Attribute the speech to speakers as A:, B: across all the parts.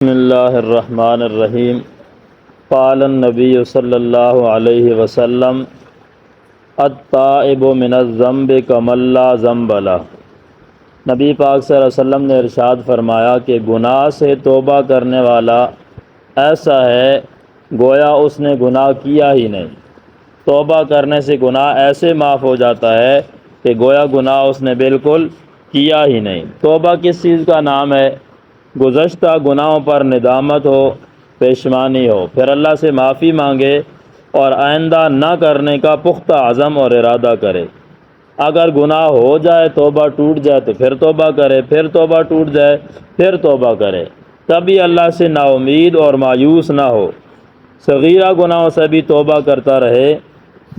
A: بسم اللہ الرحمن الرحیم قال النبی صلی اللہ علیہ وسلم التائب من الذنب کمن لا ذنب لہ۔ نبی پاک صلی اللہ علیہ وسلم نے ارشاد فرمایا کہ گناہ سے توبہ کرنے والا ایسا ہے گویا اس نے گناہ کیا ہی نہیں۔ توبہ کرنے سے گناہ ایسے معاف ہو جاتا ہے کہ گویا گناہ اس نے بالکل کیا ہی نہیں۔ توبہ کس چیز کا نام ہے؟ گزشتہ گناہوں پر ندامت ہو، پشیمانی ہو، پھر اللہ سے معافی مانگے اور آئندہ نہ کرنے کا پختہ عزم اور ارادہ کرے۔ اگر گناہ ہو جائے، توبہ ٹوٹ جائے تو پھر توبہ کرے، پھر توبہ ٹوٹ جائے پھر توبہ کرے، کبھی اللہ سے نا امید اور مایوس نہ ہو۔ صغیرہ گناہوں سے بھی توبہ کرتا رہے،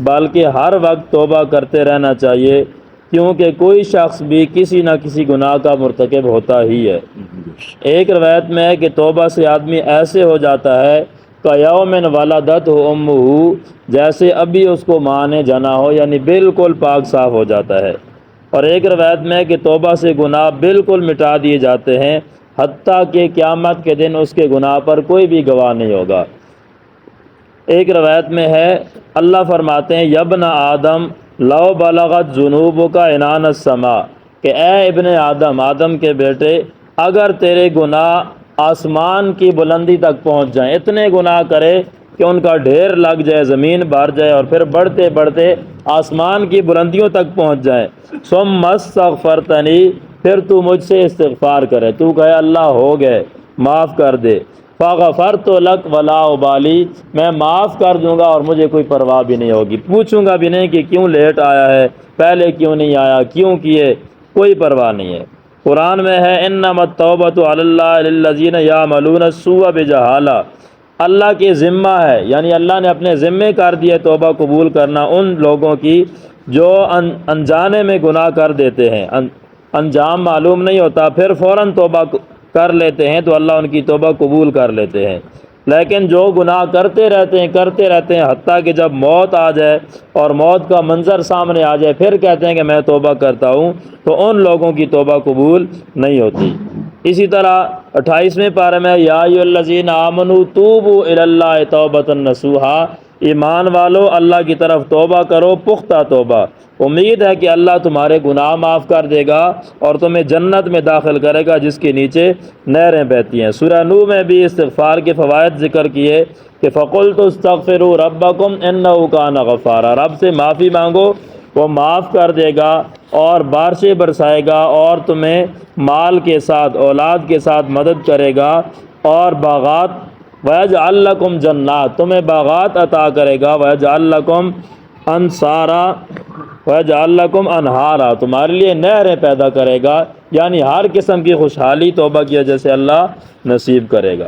A: بلکہ ہر وقت توبہ کرتے رہنا چاہیے، کیونکہ کوئی شخص بھی کسی نہ کسی گناہ کا مرتکب ہوتا ہی ہے۔ ایک روایت میں ہے کہ توبہ سے آدمی ایسے ہو جاتا ہے کَیَوْمٍ وَلَدَتْهُ أُمُّهُ، جیسے ابھی اس کو ماں نے جنا ہو، یعنی بالکل پاک صاف ہو جاتا ہے۔ اور ایک روایت میں ہے کہ توبہ سے گناہ بالکل مٹا دیے جاتے ہیں، حتیٰ کہ قیامت کے دن اس کے گناہ پر کوئی بھی گواہ نہیں ہوگا۔ ایک روایت میں ہے اللہ فرماتے ہیں یبن آدم لو بلغت ذنوبک عنان السماء، کہ اے ابن آدم، آدم کے بیٹے، اگر تیرے گناہ آسمان کی بلندی تک پہنچ جائیں، اتنے گناہ کرے کہ ان کا ڈھیر لگ جائے، زمین بھر جائے اور پھر بڑھتے بڑھتے آسمان کی بلندیوں تک پہنچ جائیں، ثم استغفرتنی، پھر تو مجھ سے استغفار کرے، تو کہے اللہ ہو گئے معاف کر دے، فغفرت لک ولا ابالی، میں معاف کر دوں گا اور مجھے کوئی پرواہ بھی نہیں ہوگی، پوچھوں گا بھی نہیں کہ کیوں لیٹ آیا ہے، پہلے کیوں نہیں آیا، کیوں کیے، کوئی پرواہ نہیں ہے۔ قرآن میں ہے انما التوبۃ علی اللہ للذین یعملون السوء بجہالہ، اللہ کے ذمہ ہے، یعنی اللہ نے اپنے ذمے کر دیا توبہ قبول کرنا ان لوگوں کی جو انجانے میں گناہ کر دیتے ہیں، انجام معلوم نہیں ہوتا، پھر فوراً توبہ کر لیتے ہیں تو اللہ ان کی توبہ قبول کر لیتے ہیں۔ لیکن جو گناہ کرتے رہتے ہیں حتیٰ کہ جب موت آ جائے اور موت کا منظر سامنے آ جائے پھر کہتے ہیں کہ میں توبہ کرتا ہوں، تو ان لوگوں کی توبہ قبول نہیں ہوتی۔ اسی طرح 28ویں پارے میں یا ایھا الذین آمنوا توبوا الی اللہ توبۃ نصوحا، ایمان والو اللہ کی طرف توبہ کرو، پختہ توبہ، امید ہے کہ اللہ تمہارے گناہ معاف کر دے گا اور تمہیں جنت میں داخل کرے گا جس کے نیچے نہریں بہتی ہیں۔ سورہ نوح میں بھی استغفار کے فوائد ذکر کیے کہ فَقُلْتُ اسْتَغْفِرُوا رَبَّكُمْ إِنَّهُ كَانَ غَفَّارًا، رب سے معافی مانگو، وہ معاف کر دے گا اور بارشیں برسائے گا اور تمہیں مال کے ساتھ، اولاد کے ساتھ مدد کرے گا، اور باغات وَيَجْعَلْ لَكُمْ جَنَّاتٍ، تمہیں باغات عطا کرے گا، وَيَجْعَلْ لَكُمْ أَنْصَارًا وَيَجْعَلْ لَكُمْ أَنْهَارًا، تمہارے لیے نہریں پیدا کرے گا، یعنی ہر قسم کی خوشحالی توبہ کی وجہ سے اللہ نصیب کرے گا۔